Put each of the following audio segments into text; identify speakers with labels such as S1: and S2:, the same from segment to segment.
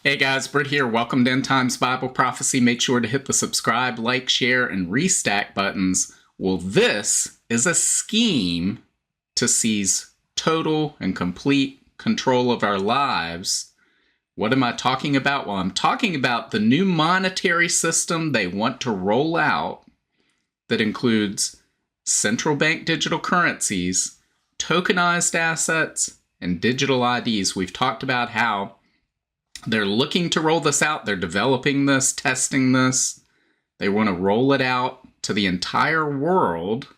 S1: Hey guys, Britt here. Welcome to End Times Bible Prophecy. Make sure to hit the subscribe, like, share, and restack buttons. Well, this is a scheme to seize total and complete control of our lives. What am I talking about? Well, I'm talking about the new monetary system they want to roll out that includes central bank digital currencies, tokenized assets, and digital IDs. We've talked about how they're looking to roll this out. They're developing this, testing this. They want to roll it out to the entire world.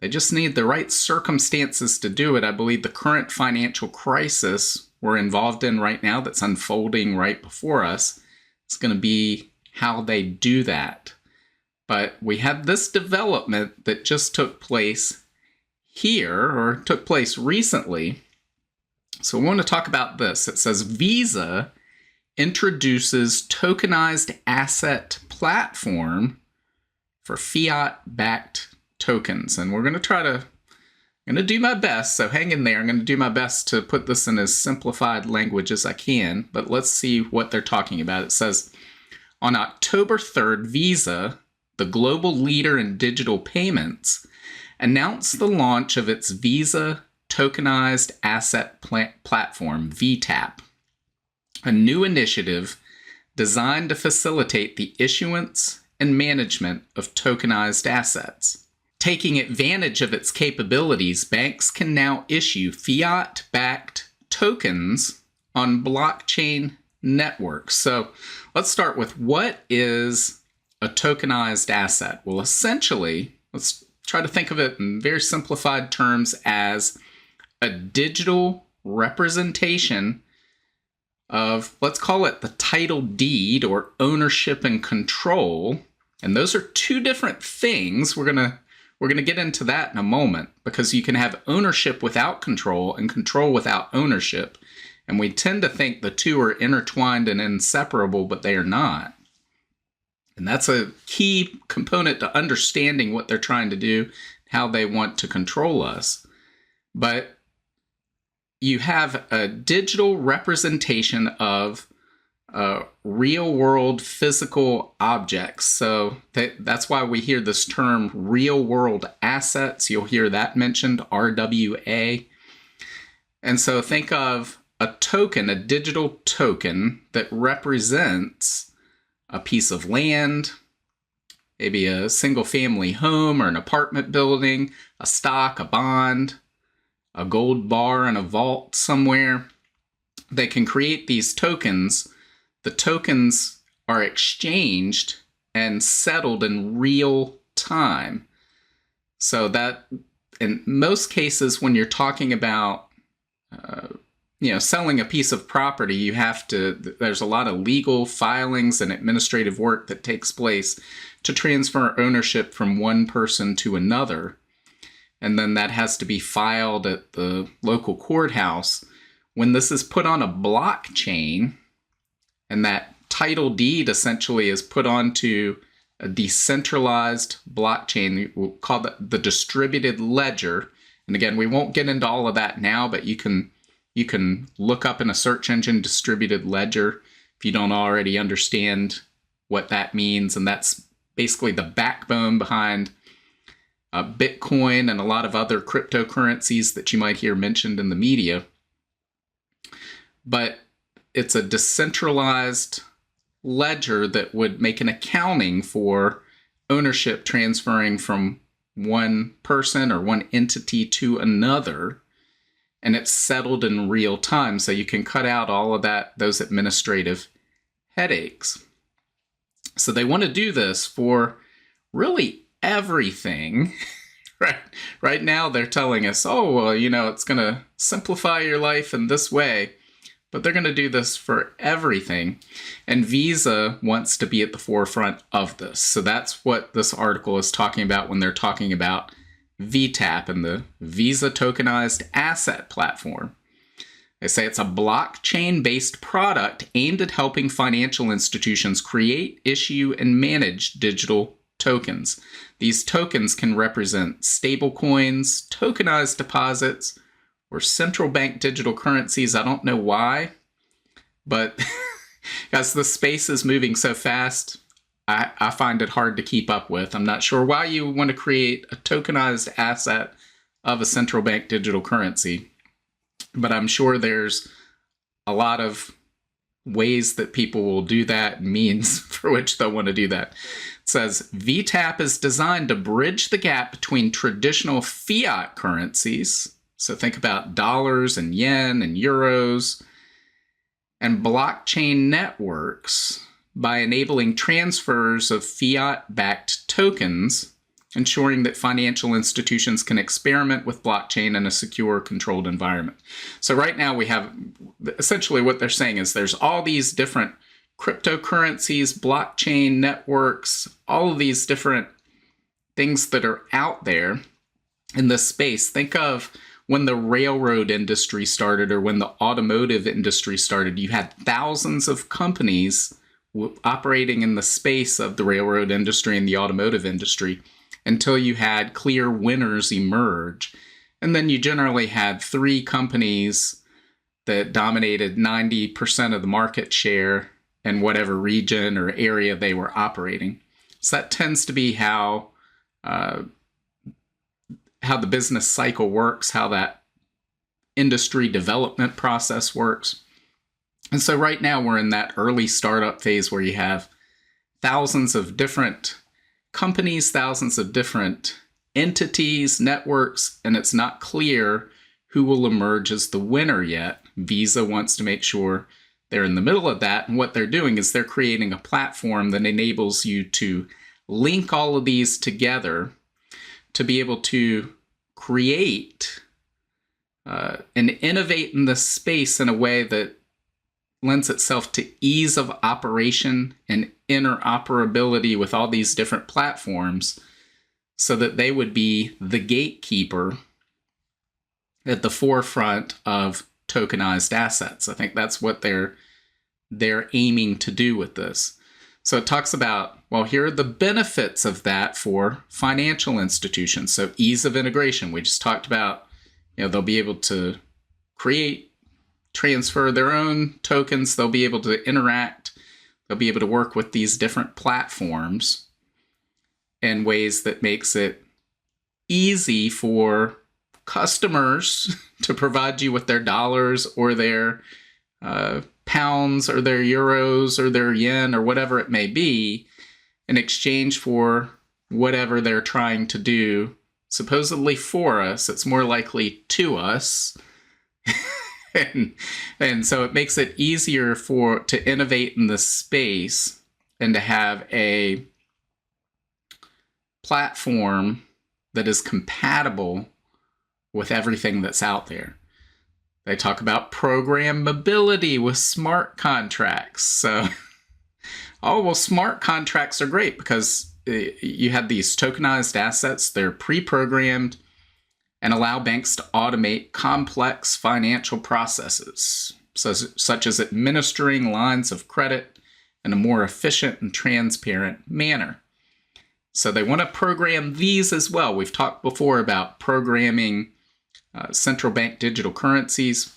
S1: They just need the right circumstances to do it. I believe the current financial crisis we're involved in right now that's unfolding right before us is going to be how they do that. But we have this development that just took place here, or took place recently. So we want to talk about this. It says Visa introduces tokenized asset platform for fiat-backed tokens. And we're going to do my best, so hang in there. I'm going to do my best to put this in as simplified language as I can, but let's see what they're talking about. It says, on October 3rd, Visa, the global leader in digital payments, announced the launch of its Visa Tokenized Asset Platform, VTAP, a new initiative designed to facilitate the issuance and management of tokenized assets. Taking advantage of its capabilities, banks can now issue fiat-backed tokens on blockchain networks. So let's start with, what is a tokenized asset? Well, essentially, let's try to think of it in very simplified terms as a digital representation of, let's call it the title deed or ownership and control. And those are two different things. We're gonna get into that in a moment, because you can have ownership without control and control without ownership. And we tend to think the two are intertwined and inseparable, but they are not. And that's a key component to understanding what they're trying to do, how they want to control us. But you have a digital representation of real-world physical objects. So that's why we hear this term real-world assets. You'll hear that mentioned, RWA. And so think of a token, a digital token that represents a piece of land, maybe a single-family home or an apartment building, a stock, a bond, a gold bar in a vault somewhere. They can create these tokens. The tokens are exchanged and settled in real time. So that, in most cases, when you're talking about selling a piece of property, there's a lot of legal filings and administrative work that takes place to transfer ownership from one person to another. And then that has to be filed at the local courthouse. When this is put on a blockchain, and that title deed essentially is put onto a decentralized blockchain, we'll call that the distributed ledger. And again, we won't get into all of that now, but you can look up in a search engine distributed ledger if you don't already understand what that means. And that's basically the backbone behind Bitcoin and a lot of other cryptocurrencies that you might hear mentioned in the media. But it's a decentralized ledger that would make an accounting for ownership transferring from one person or one entity to another. And it's settled in real time, so you can cut out all of those administrative headaches. So they want to do this for really everything. Right now they're telling us, oh, well, it's going to simplify your life in this way, but they're going to do this for everything. And Visa wants to be at the forefront of this. So that's what this article is talking about when they're talking about VTAP and the Visa Tokenized Asset Platform. They say it's a blockchain-based product aimed at helping financial institutions create, issue, and manage digital tokens. These tokens can represent stablecoins, tokenized deposits, or central bank digital currencies. I don't know why, but As the space is moving so fast, I find it hard to keep up with. I'm not sure why you want to create a tokenized asset of a central bank digital currency, but I'm sure there's a lot of ways that people will do that, means for which they'll want to do that. It says, VTAP is designed to bridge the gap between traditional fiat currencies, so think about dollars and yen and euros, and blockchain networks by enabling transfers of fiat-backed tokens, ensuring that financial institutions can experiment with blockchain in a secure, controlled environment. So right now we have, essentially what they're saying is there's all these different cryptocurrencies, blockchain networks, all of these different things that are out there in this space. Think of when the railroad industry started or when the automotive industry started. You had thousands of companies operating in the space of the railroad industry and the automotive industry until you had clear winners emerge. And then you generally had 3 companies that dominated 90% of the market share in whatever region or area they were operating. So that tends to be how the business cycle works, how that industry development process works. And so right now we're in that early startup phase where you have thousands of different companies, thousands of different entities, networks, and it's not clear who will emerge as the winner yet. Visa wants to make sure they're in the middle of that, and what they're doing is they're creating a platform that enables you to link all of these together to be able to create and innovate in this space in a way that lends itself to ease of operation and interoperability with all these different platforms so that they would be the gatekeeper at the forefront of tokenized assets. I think that's what they're aiming to do with this. So it talks about, well, here are the benefits of that for financial institutions. So ease of integration. We just talked about, they'll be able to create, transfer their own tokens. They'll be able to interact. They'll be able to work with these different platforms in ways that makes it easy for customers to provide you with their dollars or their pounds or their euros or their yen or whatever it may be in exchange for whatever they're trying to do, supposedly for us. It's more likely to us. And so it makes it easier to innovate in this space and to have a platform that is compatible with everything that's out there. They talk about programmability with smart contracts. So, smart contracts are great because you have these tokenized assets. They're pre-programmed and allow banks to automate complex financial processes, such as administering lines of credit in a more efficient and transparent manner. So they want to program these as well. We've talked before about programming central bank digital currencies.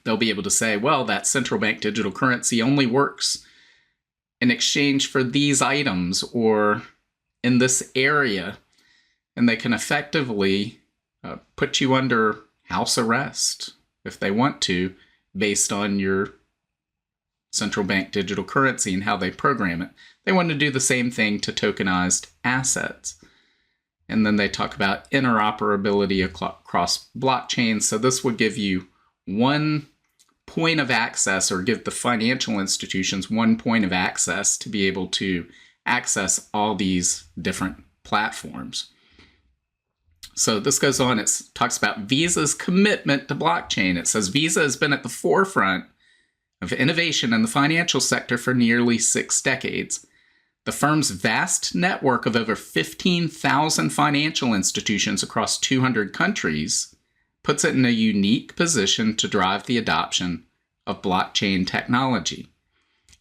S1: They'll be able to say, well, that central bank digital currency only works in exchange for these items or in this area. And they can effectively put you under house arrest if they want to, based on your central bank digital currency and how they program it. They want to do the same thing to tokenized assets. And then they talk about interoperability across blockchains. So this would give you one point of access, or give the financial institutions one point of access to be able to access all these different platforms. So this goes on, it talks about Visa's commitment to blockchain. It says Visa has been at the forefront of innovation in the financial sector for nearly 6 decades. The firm's vast network of over 15,000 financial institutions across 200 countries puts it in a unique position to drive the adoption of blockchain technology.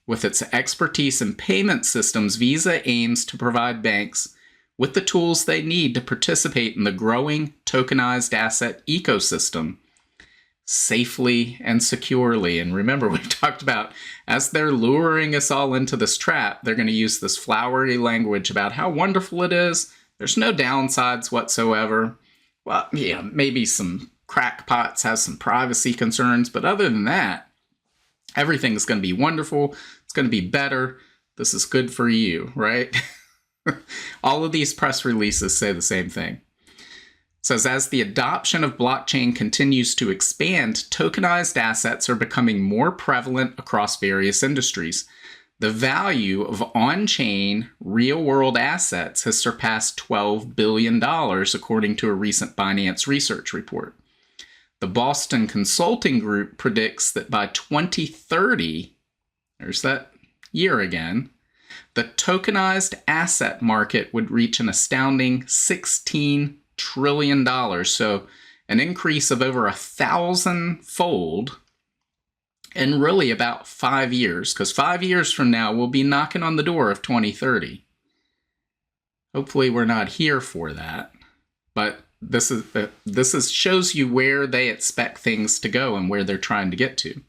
S1: With its expertise in payment systems, Visa aims to provide banks with the tools they need to participate in the growing tokenized asset ecosystem. safely and securely. And remember, we've talked about as they're luring us all into this trap, they're going to use this flowery language about how wonderful it is. There's no downsides whatsoever. Well, yeah, maybe some crackpots have some privacy concerns, but other than that, everything's going to be wonderful. It's going to be better. This is good for you, right? All of these press releases say the same thing. It says, as the adoption of blockchain continues to expand, tokenized assets are becoming more prevalent across various industries. The value of on-chain, real-world assets has surpassed $12 billion, according to a recent Binance research report. The Boston Consulting Group predicts that by 2030, there's that year again, the tokenized asset market would reach an astounding $16 trillion. So an increase of over 1,000-fold in really about 5 years, because 5 years from now, we'll be knocking on the door of 2030. Hopefully we're not here for that, but this shows you where they expect things to go and where they're trying to get to. It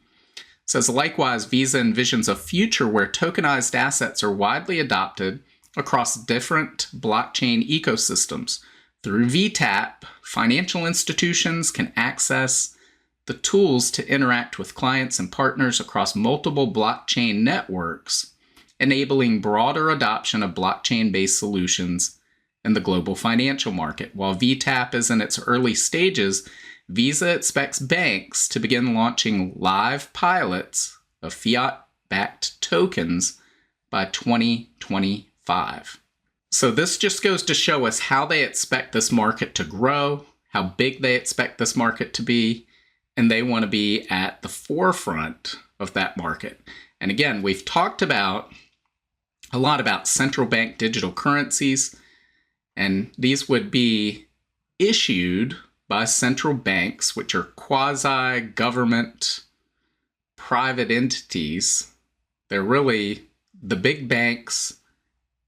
S1: says, likewise, Visa envisions a future where tokenized assets are widely adopted across different blockchain ecosystems. Through VTAP, financial institutions can access the tools to interact with clients and partners across multiple blockchain networks, enabling broader adoption of blockchain-based solutions in the global financial market. While VTAP is in its early stages, Visa expects banks to begin launching live pilots of fiat-backed tokens by 2025. So this just goes to show us how they expect this market to grow, how big they expect this market to be, and they want to be at the forefront of that market. And again, we've talked about a lot about central bank digital currencies, and these would be issued by central banks, which are quasi-government private entities. They're really the big banks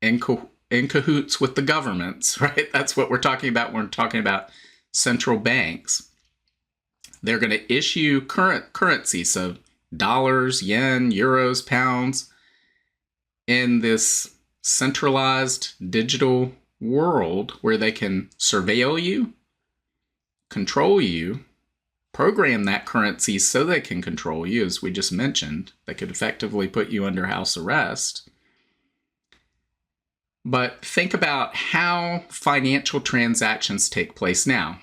S1: in cahoots with the governments, right? That's what we're talking about when we're talking about central banks. They're going to issue currency, so dollars, yen, euros, pounds, in this centralized digital world where they can surveil you, control you, program that currency so they can control you, as we just mentioned. They could effectively put you under house arrest. But think about how financial transactions take place now.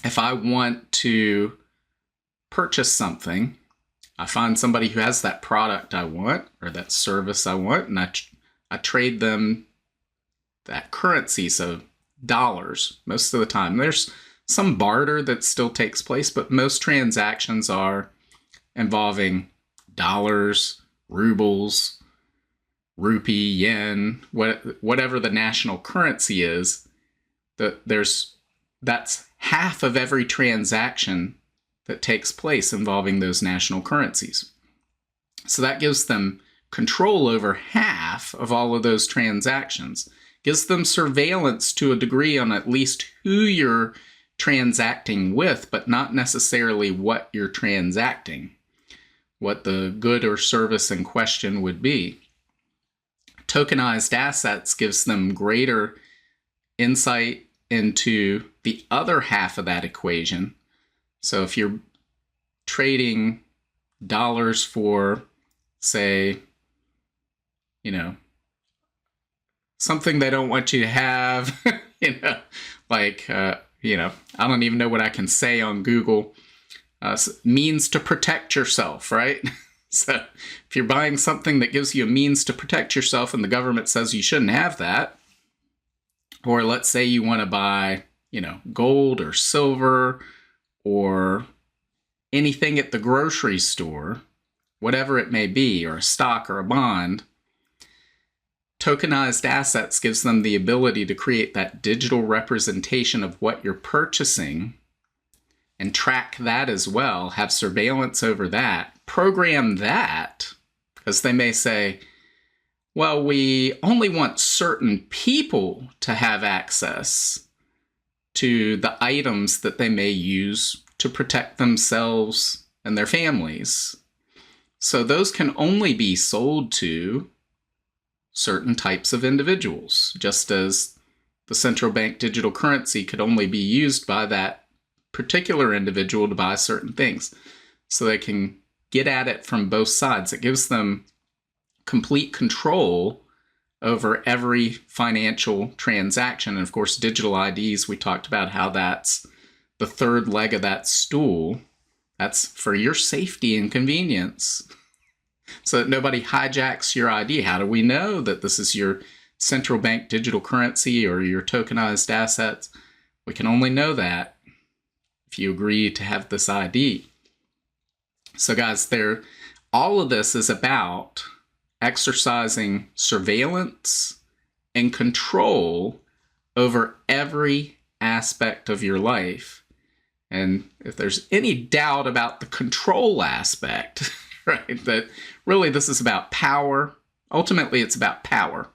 S1: If I want to purchase something, I find somebody who has that product I want or that service I want, and I trade them that currency, so dollars most of the time. There's some barter that still takes place, but most transactions are involving dollars, rubles, rupee, yen, whatever the national currency is. That's half of every transaction that takes place involving those national currencies. So that gives them control over half of all of those transactions. Gives them surveillance to a degree on at least who you're transacting with, but not necessarily what you're transacting, what the good or service in question would be. Tokenized assets gives them greater insight into the other half of that equation. So if you're trading dollars for, say, something they don't want you to have, I don't even know what I can say on Google, means to protect yourself, right? So if you're buying something that gives you a means to protect yourself and the government says you shouldn't have that, or let's say you want to buy, gold or silver or anything at the grocery store, whatever it may be, or a stock or a bond, tokenized assets gives them the ability to create that digital representation of what you're purchasing and track that as well, have surveillance over that, program that, because they may say, well, we only want certain people to have access to the items that they may use to protect themselves and their families. So those can only be sold to certain types of individuals, just as the central bank digital currency could only be used by that particular individual to buy certain things. So they can get at it from both sides. It gives them complete control over every financial transaction. And of course, digital IDs, we talked about how that's the third leg of that stool. That's for your safety and convenience, so that nobody hijacks your ID. How do we know that this is your central bank digital currency or your tokenized assets? We can only know that if you agree to have this ID. So guys, all of this is about exercising surveillance and control over every aspect of your life. And if there's any doubt about the control aspect, right, that really this is about power. Ultimately, it's about power,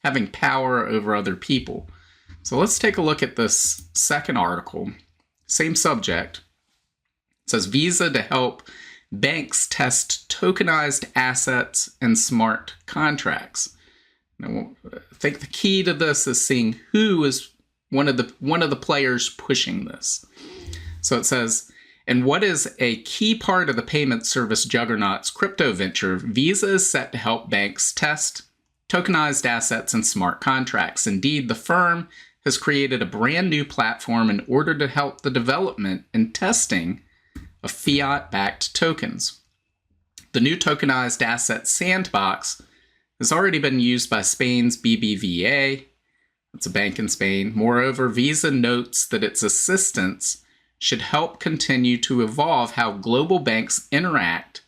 S1: having power over other people. So let's take a look at this second article, same subject. It says Visa to help banks test tokenized assets and smart contracts. Now, I think the key to this is seeing who is one of the players pushing this. So it says, in what is a key part of the payment service juggernaut's crypto venture, Visa is set to help banks test tokenized assets and smart contracts. Indeed, the firm has created a brand new platform in order to help the development and testing of fiat-backed tokens. The new tokenized asset sandbox has already been used by Spain's BBVA. That's a bank in Spain. Moreover, Visa notes that its assistance should help continue to evolve how global banks interact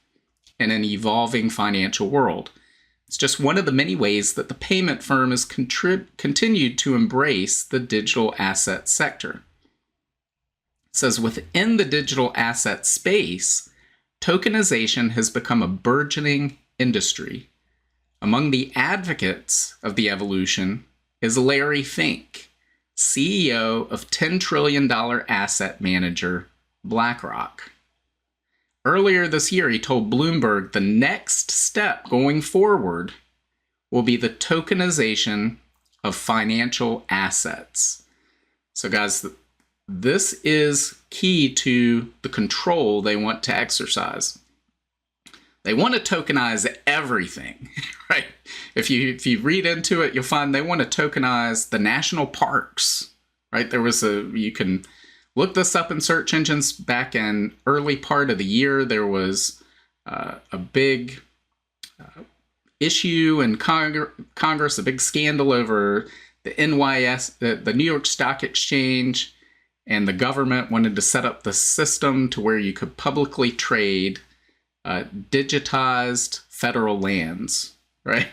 S1: in an evolving financial world. It's just one of the many ways that the payment firm has continued to embrace the digital asset sector. It says, within the digital asset space, tokenization has become a burgeoning industry. Among the advocates of the evolution is Larry Fink, CEO of $10 trillion asset manager BlackRock. Earlier this year, he told Bloomberg the next step going forward will be the tokenization of financial assets. So guys, this is key to the control they want to exercise. They want to tokenize everything, right? If you read into it, you'll find they want to tokenize the national parks, right? You can look this up in search engines. Back in early part of the year, there was a big issue in Congress, a big scandal over the the New York Stock Exchange, and the government wanted to set up the system to where you could publicly trade digitized federal lands, right?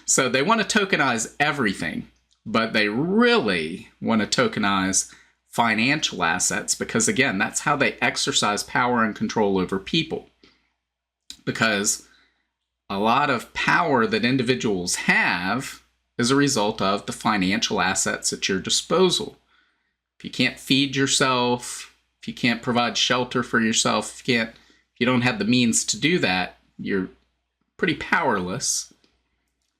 S1: So they want to tokenize everything, but they really want to tokenize financial assets because, again, that's how they exercise power and control over people. Because a lot of power that individuals have is a result of the financial assets at your disposal. If you can't feed yourself, if you can't provide shelter for yourself, if you don't have the means to do that, you're pretty powerless.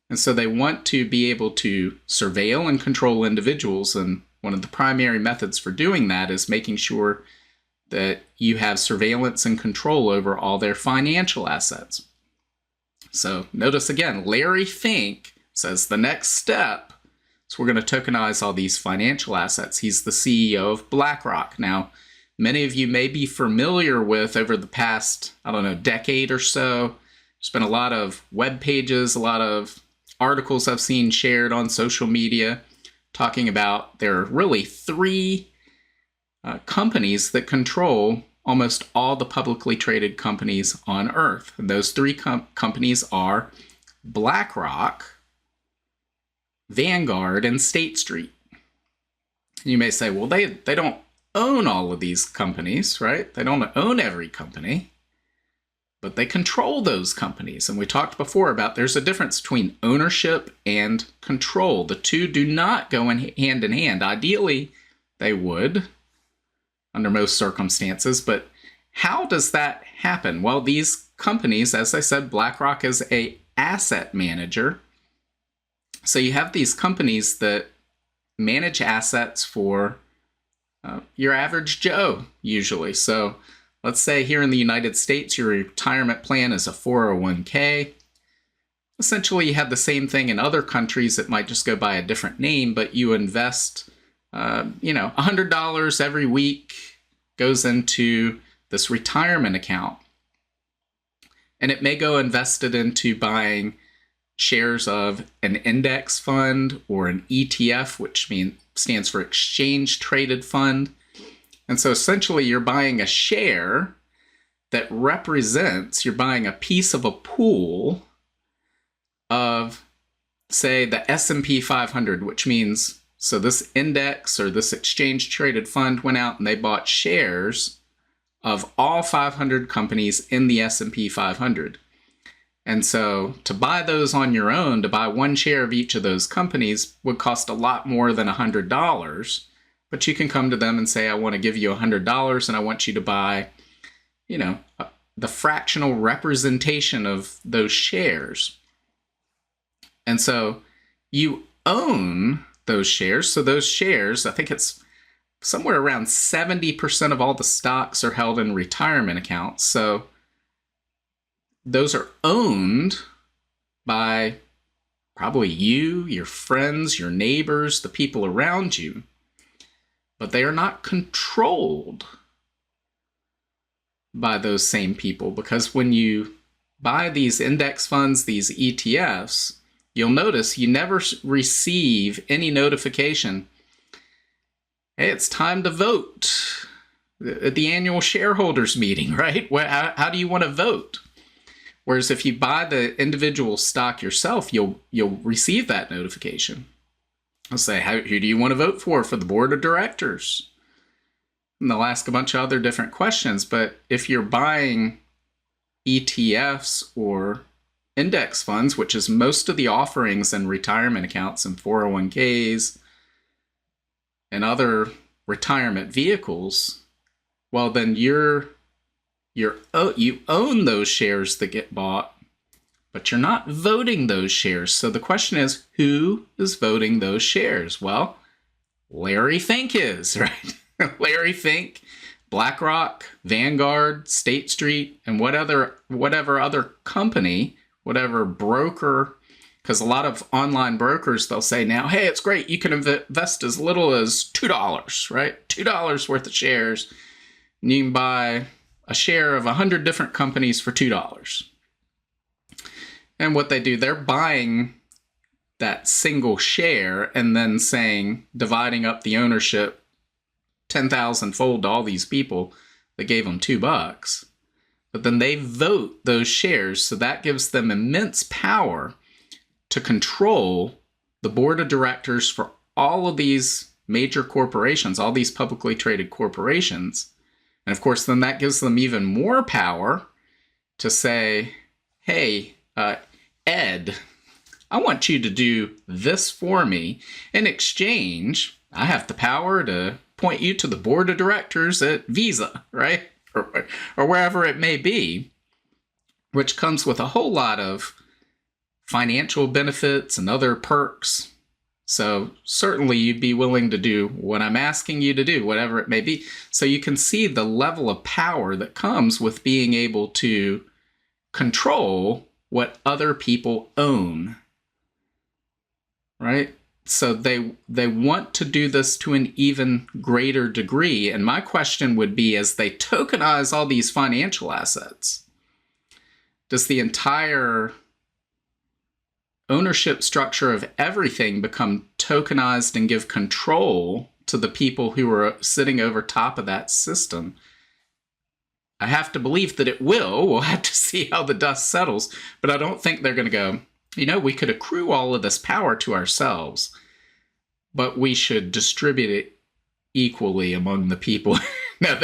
S1: And so they want to be able to surveil and control individuals. And one of the primary methods for doing that is making sure that you have surveillance and control over all their financial assets. So notice again, Larry Fink says the next step is we're going to tokenize all these financial assets. He's the CEO of BlackRock. Now, many of you may be familiar with over the past, decade or so. There's been a lot of web pages, a lot of articles I've seen shared on social media talking about there are really three companies that control almost all the publicly traded companies on Earth. And those three companies are BlackRock, Vanguard, and State Street. You may say, well, they don't own all of these companies, right? They don't own every company, but they control those companies. And we talked before about there's a difference between ownership and control. The two do not go hand in hand. Ideally, they would, under most circumstances. But how does that happen? Well, these companies, as I said, BlackRock is an asset manager. So you have these companies that manage assets for your average Joe, usually. So let's say here in the United States, your retirement plan is a 401k. Essentially, you have the same thing in other countries. It might just go by a different name, but you invest, $100 every week goes into this retirement account. And it may go invested into buying shares of an index fund or an ETF, which stands for exchange traded fund. And so essentially you're buying a share that represents, you're buying a piece of a pool of, say, the S&P 500, which means, so this index or this exchange traded fund went out and they bought shares of all 500 companies in the S&P 500. And so to buy those on your own, to buy one share of each of those companies would cost a lot more than $100. But you can come to them and say, I want to give you $100 and I want you to buy, the fractional representation of those shares. And so you own those shares. So those shares, I think it's somewhere around 70% of all the stocks are held in retirement accounts. So those are owned by probably you, your friends, your neighbors, the people around you, but they are not controlled by those same people, because when you buy these index funds, these ETFs, you'll notice you never receive any notification, hey, it's time to vote at the annual shareholders meeting, right? How do you want to vote? Whereas if you buy the individual stock yourself, you'll receive that notification. I'll say, who do you want to vote for the board of directors? And they'll ask a bunch of other different questions. But if you're buying ETFs or index funds, which is most of the offerings in retirement accounts and 401ks and other retirement vehicles, well, then you own those shares that get bought, but you're not voting those shares. So the question is, who is voting those shares? Well, Larry Fink is, right? Larry Fink, BlackRock, Vanguard, State Street, and whatever other company, whatever broker, because a lot of online brokers, they'll say now, hey, it's great. You can invest as little as $2, right? $2 worth of shares. And you can buy a share of 100 different companies for $2. And what they do, they're buying that single share and then dividing up the ownership 10,000 fold to all these people that gave them $2. But then they vote those shares, so that gives them immense power to control the board of directors for all of these major corporations, all these publicly traded corporations. And of course, then that gives them even more power to say, hey, Ed, I want you to do this for me. In exchange, I have the power to point you to the board of directors at Visa, right? Or wherever it may be, which comes with a whole lot of financial benefits and other perks. So certainly you'd be willing to do what I'm asking you to do, whatever it may be. So you can see the level of power that comes with being able to control what other people own, right? So they want to do this to an even greater degree. And my question would be, as they tokenize all these financial assets, does the entire ownership structure of everything become tokenized and give control to the people who are sitting over top of that system? I have to believe that it will. We'll have to see how the dust settles. But I don't think they're going to go, we could accrue all of this power to ourselves, but we should distribute it equally among the people. No,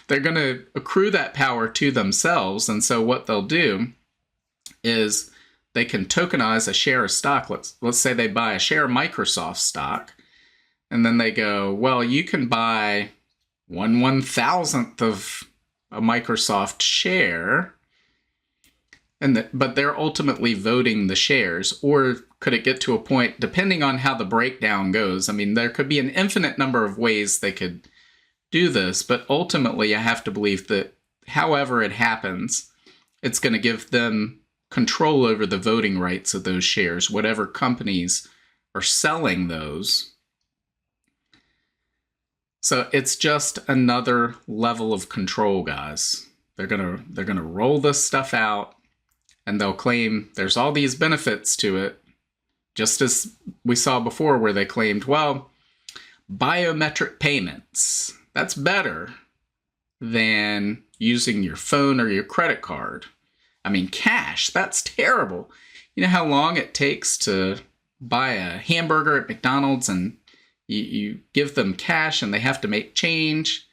S1: they're going to accrue that power to themselves. And so what they'll do is they can tokenize a share of stock. Let's say they buy a share of Microsoft stock, and then they go, well, you can buy 1/1000th of a Microsoft share. But they're ultimately voting the shares. Or could it get to a point, depending on how the breakdown goes? I mean, there could be an infinite number of ways they could do this, but ultimately I have to believe that however it happens, it's going to give them control over the voting rights of those shares, whatever companies are selling those. So it's just another level of control, guys. They're gonna roll this stuff out, and they'll claim there's all these benefits to it, just as we saw before where they claimed, well, biometric payments, that's better than using your phone or your credit card. I mean, cash, that's terrible. You know how long it takes to buy a hamburger at McDonald's, and you give them cash and they have to make change,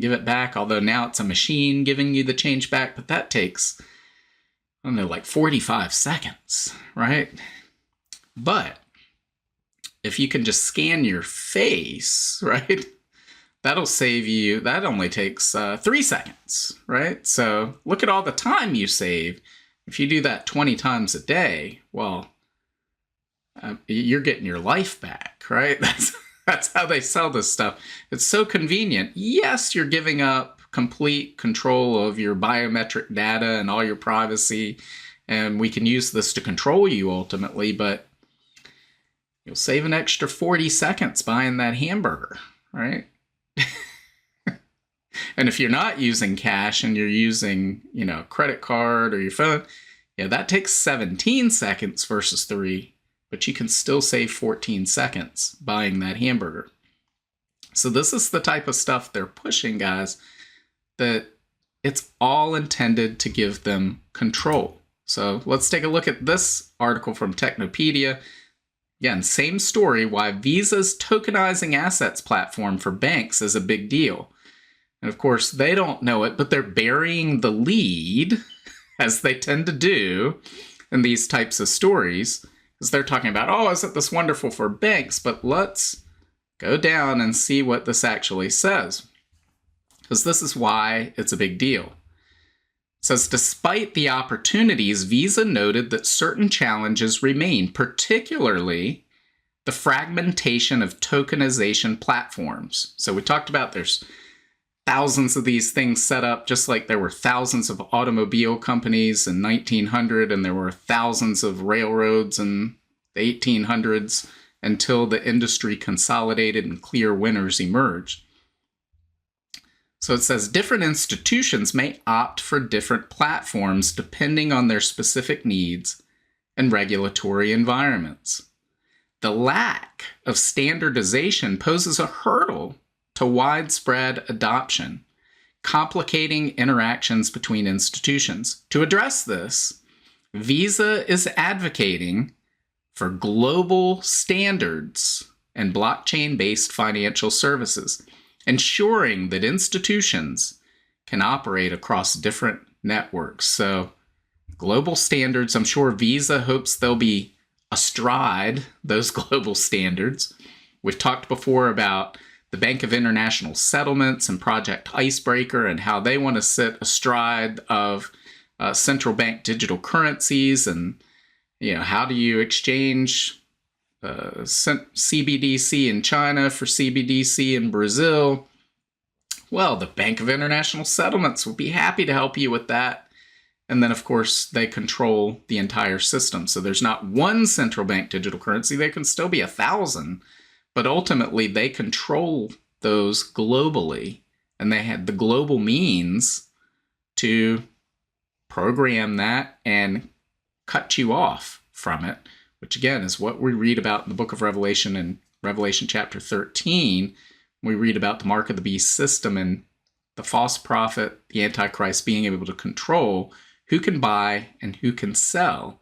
S1: give it back, although now it's a machine giving you the change back, but that takes, I don't know, like 45 seconds, right? But if you can just scan your face, right, that'll save you, that only takes 3 seconds, right? So look at all the time you save. If you do that 20 times a day, well, you're getting your life back, right? That's how they sell this stuff. It's so convenient. Yes, you're giving up complete control of your biometric data and all your privacy, and we can use this to control you ultimately, but you'll save an extra 40 seconds buying that hamburger, right? And if you're not using cash and you're using, a credit card or your phone, yeah, that takes 17 seconds versus 3. But you can still save 14 seconds buying that hamburger. So this is the type of stuff they're pushing, guys, that it's all intended to give them control. So let's take a look at this article from Technopedia. Again, same story, why Visa's Tokenizing Assets platform for banks is a big deal. And of course, they don't know it, but they're burying the lead, as they tend to do in these types of stories. Because they're talking about, oh, isn't this wonderful for banks? But let's go down and see what this actually says. Because this is why it's a big deal. It says, despite the opportunities, Visa noted that certain challenges remain, particularly the fragmentation of tokenization platforms. So we talked about there's thousands of these things set up, just like there were thousands of automobile companies in 1900, and there were thousands of railroads in the 1800s until the industry consolidated and clear winners emerged. So it says different institutions may opt for different platforms depending on their specific needs and regulatory environments. The lack of standardization poses a hurdle to widespread adoption, complicating interactions between institutions. To address this, Visa is advocating for global standards and blockchain-based financial services, ensuring that institutions can operate across different networks. So, global standards, I'm sure Visa hopes they'll be astride those global standards. We've talked before about the Bank of International Settlements and Project Icebreaker and how they want to sit astride of central bank digital currencies, and how do you exchange CBDC in China for CBDC in Brazil? Well, the Bank of International Settlements will be happy to help you with that. And then, of course, they control the entire system. So there's not one central bank digital currency. There can still be 1,000. But ultimately, they control those globally, and they had the global means to program that and cut you off from it, which again is what we read about in the book of Revelation, in Revelation chapter 13. We read about the mark of the beast system and the false prophet, the Antichrist, being able to control who can buy and who can sell.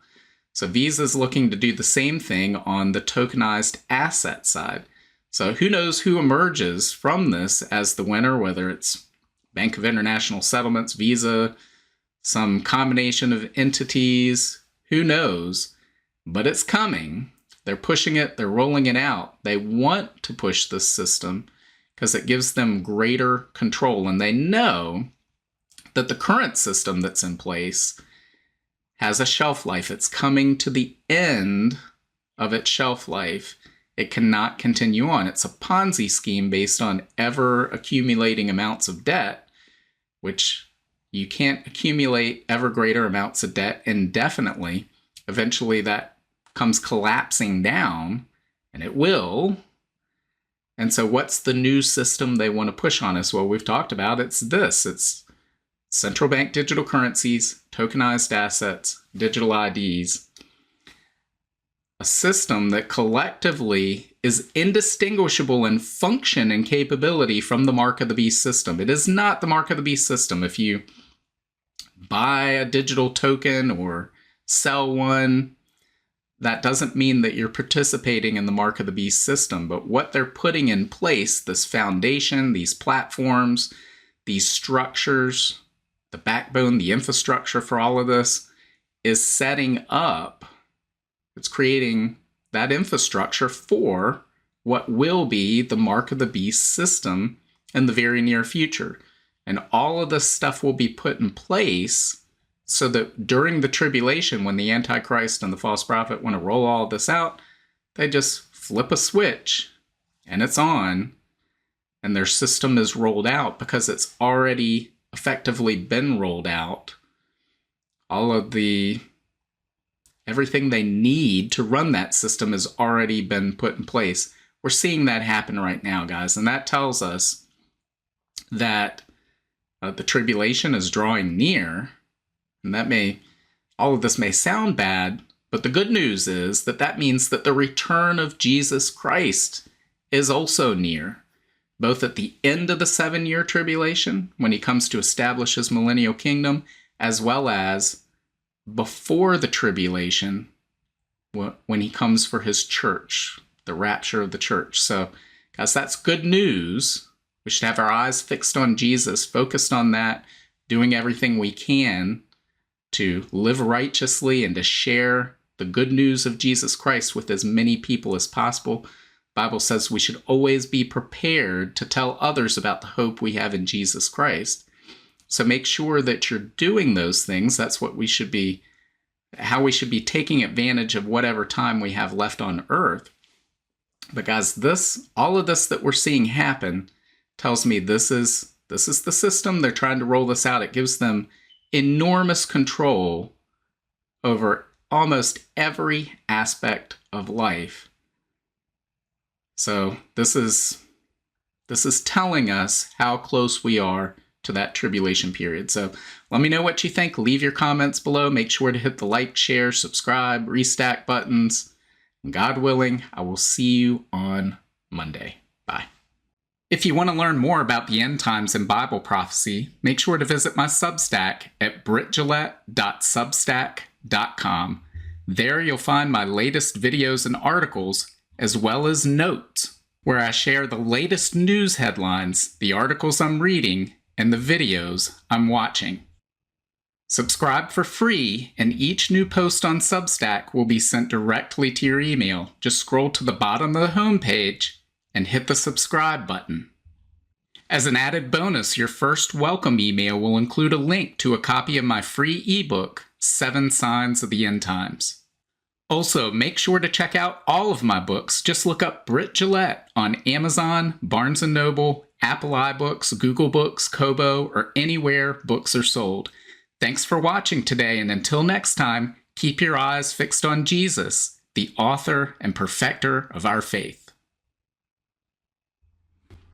S1: So Visa is looking to do the same thing on the tokenized asset side. So who knows who emerges from this as the winner, whether it's Bank of International Settlements, Visa, some combination of entities, who knows? But it's coming. They're pushing it. They're rolling it out. They want to push this system because it gives them greater control. And they know that the current system that's in place has a shelf life. It's coming to the end of its shelf life. It cannot continue on. It's a Ponzi scheme based on ever accumulating amounts of debt, which you can't accumulate ever greater amounts of debt indefinitely. Eventually that comes collapsing down, and it will. And so what's the new system they want to push on us? Well, we've talked about it's this. It's central bank digital currencies, tokenized assets, digital IDs. A system that collectively is indistinguishable in function and capability from the mark of the beast system. It is not the mark of the beast system. If you buy a digital token or sell one, that doesn't mean that you're participating in the mark of the beast system. But what they're putting in place, this foundation, these platforms, these structures, the backbone, the infrastructure for all of this, is setting up, it's creating that infrastructure for what will be the mark of the beast system in the very near future. And all of this stuff will be put in place so that during the tribulation, when the Antichrist and the false prophet want to roll all this out, they just flip a switch and it's on, and their system is rolled out because it's already effectively been rolled out. All of everything they need to run that system has already been put in place. We're seeing that happen right now, guys, and that tells us that the tribulation is drawing near, and all of this may sound bad, but the good news is that means that the return of Jesus Christ is also near, both at the end of the 7-year tribulation, when he comes to establish his millennial kingdom, as well as before the tribulation, when he comes for his church, the rapture of the church. So, guys, that's good news. We should have our eyes fixed on Jesus, focused on that, doing everything we can to live righteously and to share the good news of Jesus Christ with as many people as possible. The Bible says we should always be prepared to tell others about the hope we have in Jesus Christ. So make sure that you're doing those things. That's what how we should be taking advantage of whatever time we have left on earth. But guys, all of this that we're seeing happen tells me this is the system. They're trying to roll this out. It gives them enormous control over almost every aspect of life. So this is telling us how close we are to that tribulation period. So let me know what you think. Leave your comments below. Make sure to hit the like, share, subscribe, restack buttons. And God willing, I will see you on Monday. Bye. If you want to learn more about the end times and Bible prophecy, make sure to visit my Substack at brittgillette.substack.com. There you'll find my latest videos and articles, as well as notes, where I share the latest news headlines, the articles I'm reading, and the videos I'm watching. Subscribe for free, and each new post on Substack will be sent directly to your email. Just scroll to the bottom of the homepage and hit the subscribe button. As an added bonus, your first welcome email will include a link to a copy of my free ebook, 7 Signs of the End Times. Also, make sure to check out all of my books. Just look up Britt Gillette on Amazon, Barnes & Noble, Apple iBooks, Google Books, Kobo, or anywhere books are sold. Thanks for watching today, and until next time, keep your eyes fixed on Jesus, the author and perfecter of our faith.